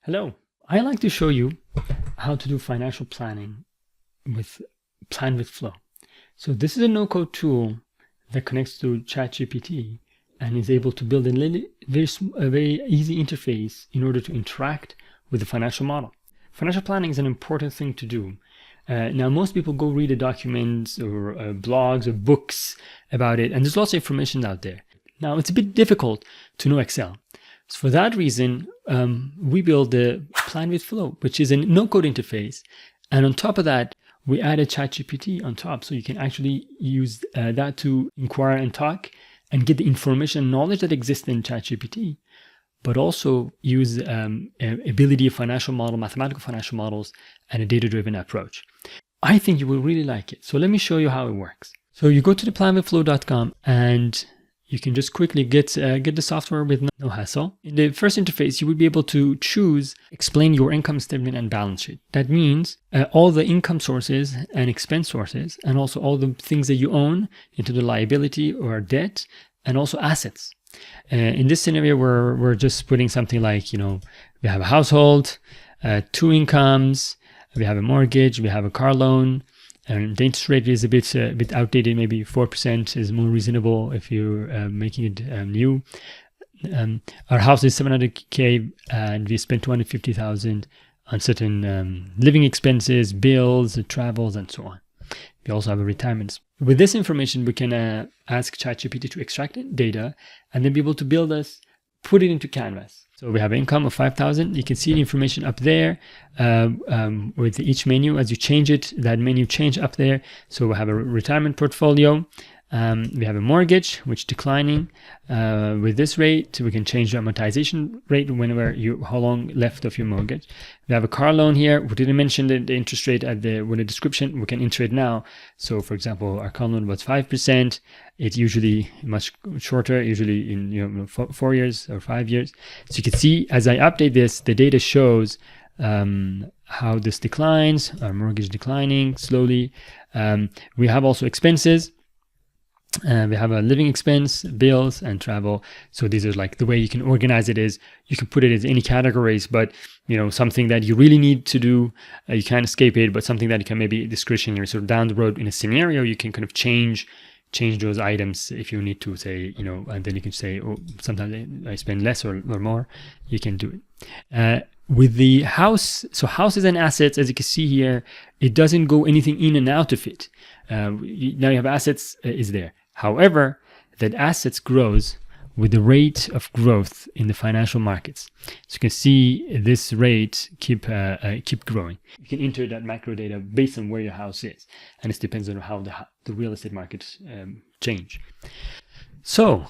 Hello, I like to show you how to do financial planning with Plan with Flow. So this is a no-code tool that connects to ChatGPT and is able to build a very easy interface in order to interact with the financial model. Financial planning is an important thing to do. Now, most people go read the documents or blogs or books about it, and there's lots of information out there. Now, it's a bit difficult to know Excel. So for that reason, we build the Plan with Flow, which is a no-code interface. And on top of that, we added ChatGPT on top. So you can actually use that to inquire and talk and get the information and knowledge that exists in ChatGPT, but also use ability of financial model, mathematical financial models, and a data-driven approach. I think you will really like it. So let me show you how it works. So you go to the planwithflow.com and you can just quickly get the software with no hassle. In the first interface, you will be able to explain your income statement and balance sheet. That means all the income sources and expense sources, and also all the things that you own into the liability or debt, and also assets. In this scenario, we're just putting something like, we have a household, 2 incomes, we have a mortgage, we have a car loan, and the interest rate is a bit outdated. Maybe 4% is more reasonable if you're making it new. Our house is 700K, and we spent 250,000 on certain living expenses, bills, travels, and so on. We also have a retirement. With this information, we can ask ChatGPT to extract data and then be able to put it into Canvas. So we have an income of 5,000. You can see the information up there with each menu. As you change it, that menu change up there. So we have a retirement portfolio. We have a mortgage, which declining. With this rate, we can change the amortization rate how long left of your mortgage. We have a car loan here. We didn't mention the interest rate with the description. We can enter it now. So for example, our car loan was 5%. It's usually much shorter, usually in 4 years or 5 years. So you can see as I update this, the data shows how this declines, our mortgage declining slowly. We have also expenses. We have a living expense, bills, and travel. So these are like the way you can organize it is you can put it in any categories, but something that you really need to do, you can't escape it, but something that you can maybe discretionary. So down the road in a scenario, you can kind of change those items if you need to, say, and then you can say, oh, sometimes I spend less or more. You can do it. With the house, so houses and assets, as you can see here, it doesn't go anything in and out of it. Now you have assets is there. However, that assets grows with the rate of growth in the financial markets. So you can see this rate keep growing. You can enter that macro data based on where your house is, and it depends on how the real estate markets change. So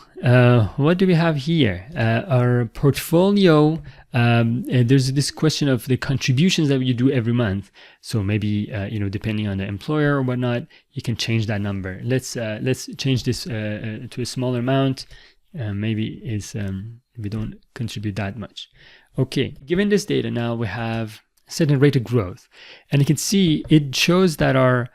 what do we have here? Our portfolio, there's this question of the contributions that you do every month. So maybe, depending on the employer or whatnot, you can change that number. Let's change this to a smaller amount. Maybe we don't contribute that much. Okay, given this data, now we have a certain rate of growth. And you can see it shows that our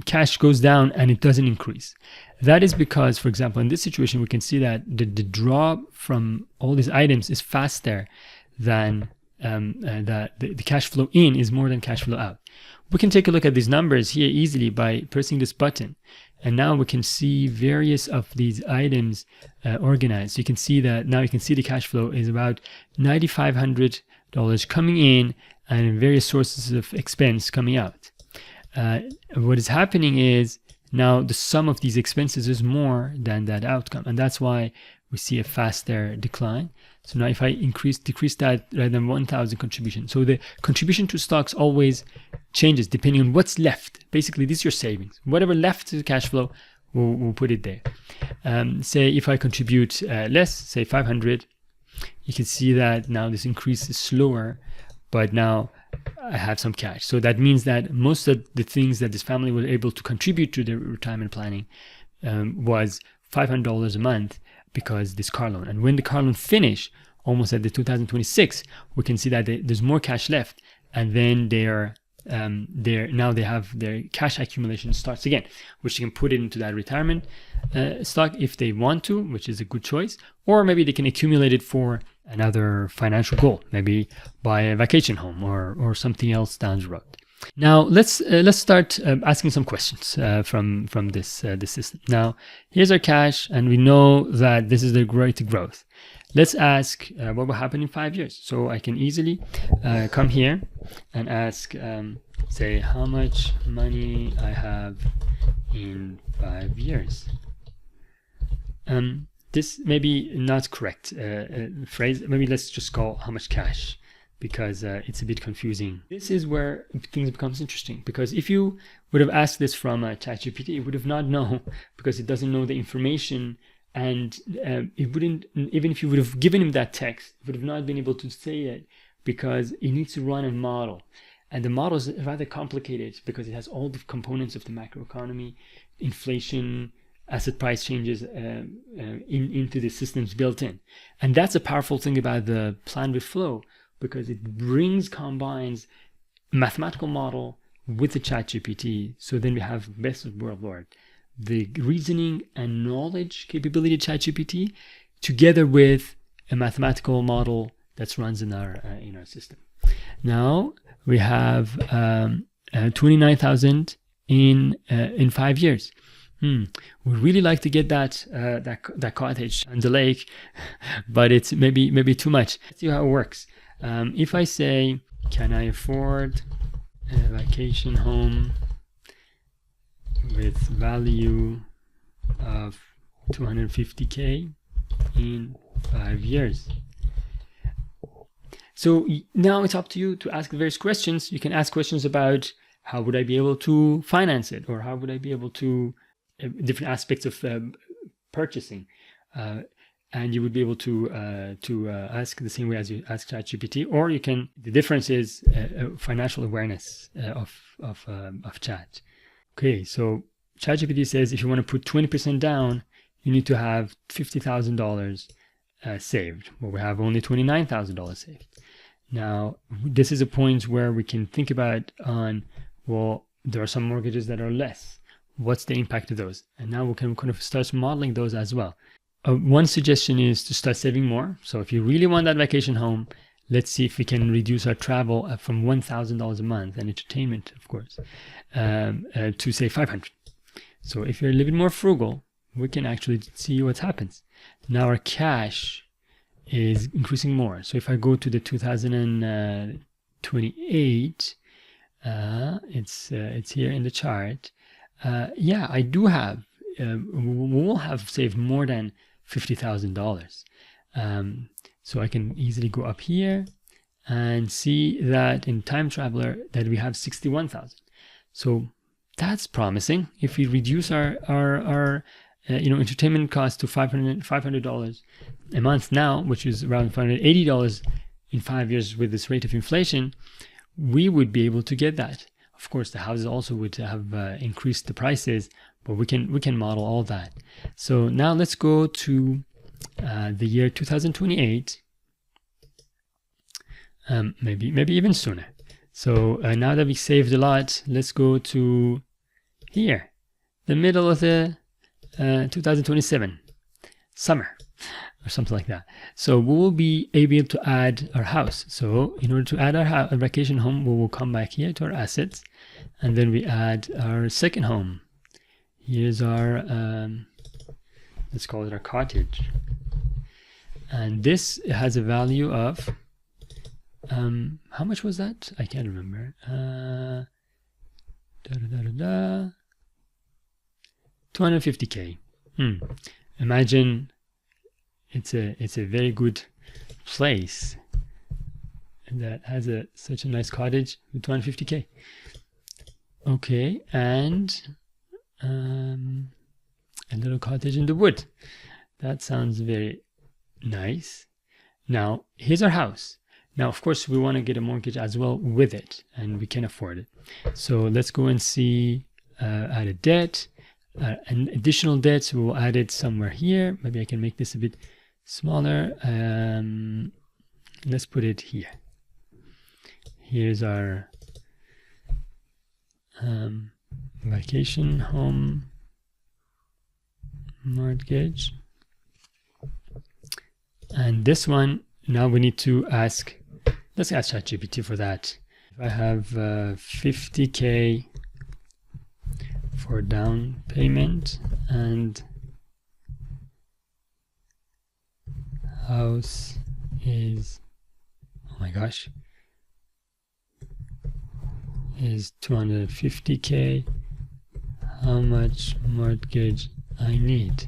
cash goes down and it doesn't increase. That is because, for example, in this situation, we can see that the draw from all these items is faster than the cash flow in is more than cash flow out. We can take a look at these numbers here easily by pressing this button. And now we can see various of these items organized. So you can see that now you can see the cash flow is about $9,500 coming in and various sources of expense coming out. What is happening is now the sum of these expenses is more than that outcome, and that's why we see a faster decline. So now if I decrease that rather than 1,000 contribution. So the contribution to stocks always changes depending on what's left. Basically, this is your savings. Whatever left to the cash flow, we'll put it there. Say if I contribute less, say 500, you can see that now this increase is slower, but now I have some cash. So that means that most of the things that this family was able to contribute to their retirement planning was $500 a month because this car loan. And when the car loan finished, almost at the 2026, we can see that there's more cash left, and then their now they have their cash accumulation starts again, which they can put it into that retirement stock if they want to, which is a good choice, or maybe they can accumulate it for another financial goal, maybe buy a vacation home or something else down the road. Now let's start asking some questions from this system. Now here's our cash, and we know that this is the rate of growth. Let's ask what will happen in 5 years. So I can easily come here and ask, say, how much money I have in 5 years. This may be not correct phrase. Maybe let's just call how much cash, because it's a bit confusing. This is where things becomes interesting, because if you would have asked this from ChatGPT, it would have not known, because it doesn't know the information, and it wouldn't, even if you would have given him that text, it would have not been able to say it, because it needs to run a model. And the model is rather complicated because it has all the components of the macroeconomy, inflation, asset price changes into the systems built in. And that's a powerful thing about the plan with Flow, because it combines mathematical model with the ChatGPT. So then we have best of both worlds, the reasoning and knowledge capability of ChatGPT together with a mathematical model that runs in our system. Now we have 29,000 in 5 years. We really like to get that cottage on the lake, but it's maybe too much. Let's see how it works. If I say, can I afford a vacation home with value of 250K in 5 years? So now it's up to you to ask various questions. You can ask questions about how would I be able to finance it, or how would I be able to different aspects of purchasing, and you would be able to ask the same way as you ask ChatGPT, or you can. The difference is financial awareness of Chat. Okay, so ChatGPT says if you want to put 20% down, you need to have $50,000 saved. Well, we have only $29,000 saved. Now, this is a point where we can think about well, there are some mortgages that are less. What's the impact of those? And now we can kind of start modeling those as well. One suggestion is to start saving more. So if you really want that vacation home, let's see if we can reduce our travel from $1,000 a month, and entertainment, of course, to say $500. So if you're a little bit more frugal, we can actually see what happens. Now our cash is increasing more. So if I go to the 2028, it's here in the chart. Yeah, I do have. We will have saved more than $50,000. So I can easily go up here and see that in Time Traveler that we have 61,000. So that's promising. If we reduce our entertainment cost to $500 a month now, which is around $580 in 5 years with this rate of inflation, we would be able to get that. Of course, the houses also would have increased the prices, but we can model all that. So now let's go to the year 2028, maybe even sooner. So now that we saved a lot, let's go to here, the middle of the 2027 summer or something like that. So we will be able to add our house. So in order to add our vacation home, we will come back here to our assets, and then we add our second home. Here's our let's call it our cottage, and this has a value of how much was that? I can't remember. 250K. Imagine it's a very good place that has such a nice cottage with 250K. Okay, and a little cottage in the wood. That sounds very nice. Now here's our house. Now, of course, we want to get a mortgage as well with it, and we can afford it. So let's go and see add a debt, an additional debt. So we'll add it somewhere here. Maybe I can make this a bit smaller. Let's put it here. Here's our vacation home mortgage. And this one, now we need to ask, let's ask ChatGPT for that. If I have 50K for down payment and house is, oh my gosh, is 250K, how much mortgage I need?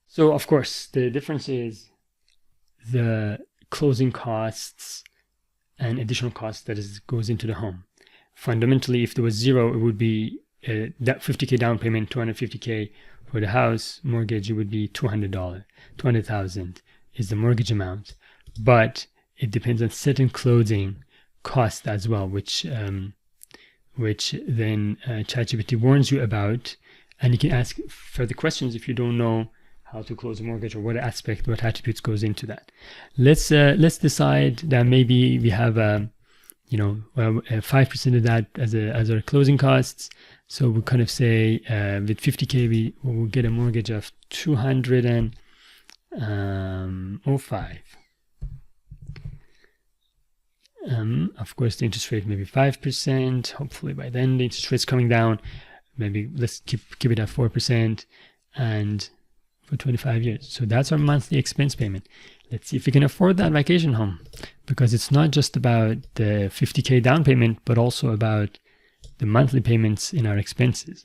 So of course the difference is the closing costs and additional costs that goes into the home. Fundamentally, if there was zero, it would be that 50K down payment, 250K for the house mortgage, it would be $200. 200,000 is the mortgage amount, but it depends on certain closing costs as well, which then ChatGPT warns you about, and you can ask further questions if you don't know how to close a mortgage or what attributes goes into that. Let's decide that maybe we have 5% of that as our closing costs. So we kind of say with 50K we will get a mortgage of 205. Of course, the interest rate maybe 5%. Hopefully by then the interest rate's coming down. Maybe let's keep it at 4%, and for 25 years. So that's our monthly expense payment. Let's see if we can afford that vacation home, because it's not just about the 50K down payment, but also about the monthly payments in our expenses.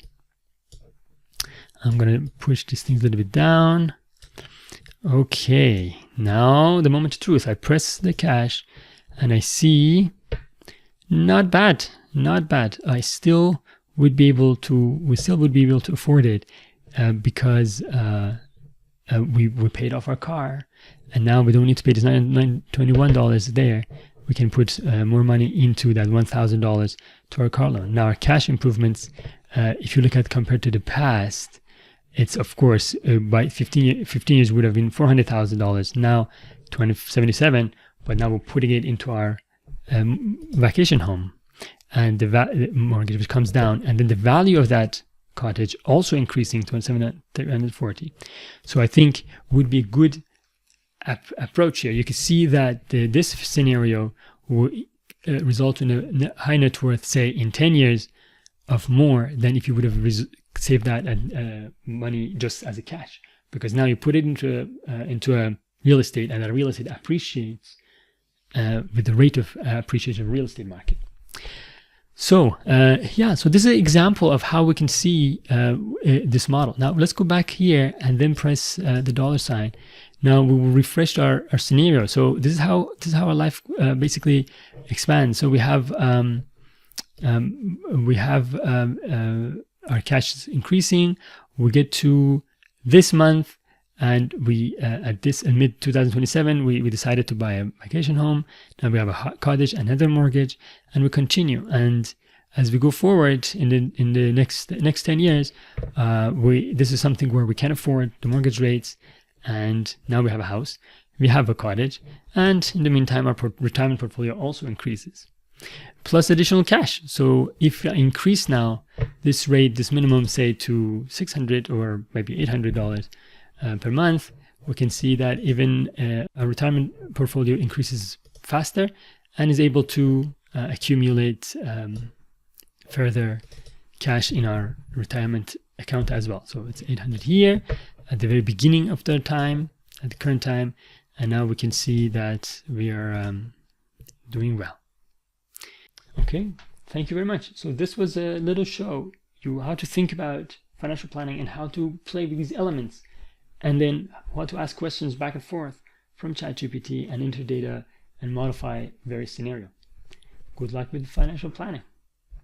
I'm going to push these things a little bit down. Okay, now the moment of truth. I press the cash and I see not bad. I still would be able to, afford it because we paid off our car, and now we don't need to pay this $921 there. We can put more money into that $1,000 to our car loan. Now our cash improvements, if you look at compared to the past, it's of course by 15 years would have been $400,000. Now $277, but now we're putting it into our vacation home, and the mortgage which comes down, and then the value of that cottage also increasing to $740. So I think would be a good approach here. You can see that this scenario will result in a high net worth, say in 10 years, of more than if you would have saved that money just as a cash, because now you put it into a real estate, and that real estate appreciates with the rate of appreciation of real estate market. So so this is an example of how we can see this model. Now let's go back here and then press the dollar sign. Now we will refresh our scenario. So this is how our life basically expands. So we have our cash is increasing. We get to this month, and we at mid 2027 we decided to buy a vacation home. Now we have a cottage, another mortgage, and we continue. And as we go forward in the next 10 years, this is something where we can afford the mortgage rates. And now we have a house, we have a cottage, and in the meantime our retirement portfolio also increases, plus additional cash. So if I increase now this rate, this minimum, say to $600 or maybe $800 per month, we can see that even our retirement portfolio increases faster and is able to accumulate further cash in our retirement account as well. So it's 800 here at the very beginning of the time, at the current time, and now we can see that we are doing well. Okay, thank you very much. So this was a little show you how to think about financial planning and how to play with these elements, and then how to ask questions back and forth from ChatGPT and enter data and modify various scenarios. Good luck with financial planning.